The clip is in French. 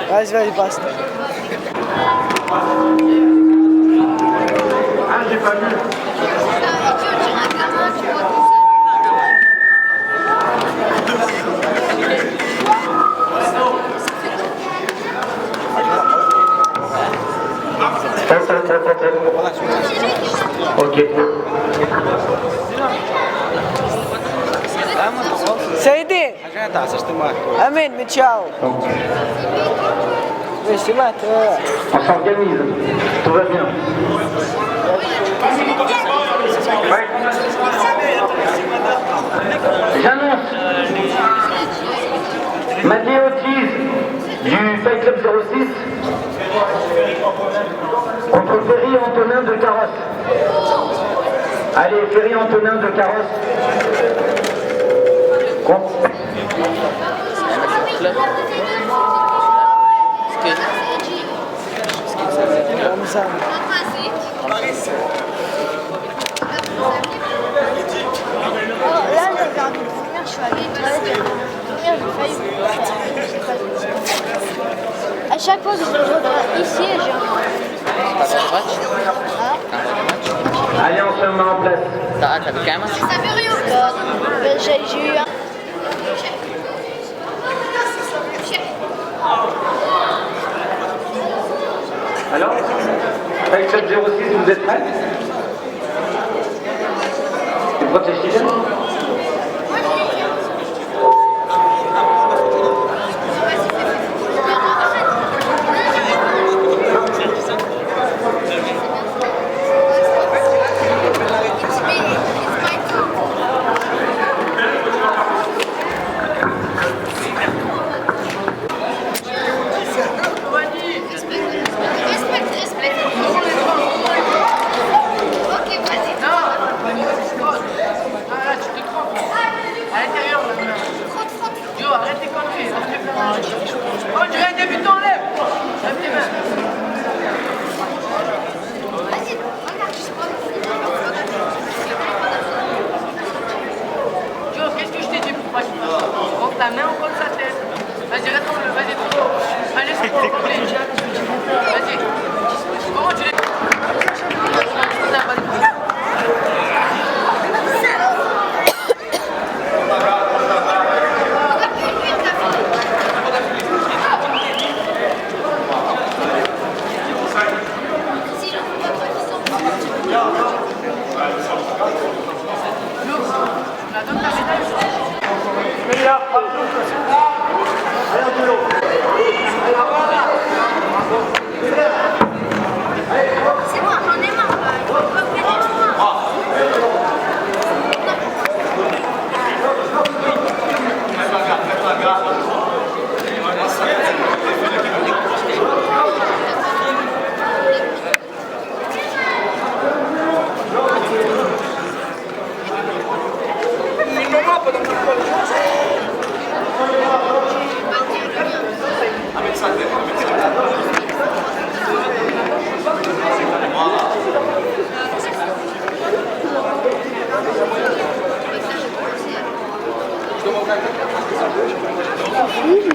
Vas-y, vas-y, passe. Ah, j'ai pas vu. Ok. سيدي امين متشاو Oui, c'est mat. On s'organise. Tout va bien. Ouais. J'annonce Mathieu Ortiz du Fight Club 06 contre Ferry Antonin de Carrosse. Allez, Ferry Antonin de Carrosse. رمضان Là, j'ai regardé le premier, je suis allée aux toilettes. Première, j'ai failli. À chaque fois que je reviens ici, j'ai un. Allez, on se met en place. Ça veut rien. J'ai eu un. Alors, Fight Club 06, vous êtes prêts? Tu protèges Steven? Oh, tu es un débutant, lève! Lève tes mains. Joe, qu'est-ce que je t'ai dit pour pas qu'il fasse? Contre ta main ou contre sa tête? Vas-y, retourne-le, vas-y, tourne. Allez, c'est pour complet. Vas-y. Comment tu l'es? C'est moi, j'en ai marre. Il faut pas faire des tours.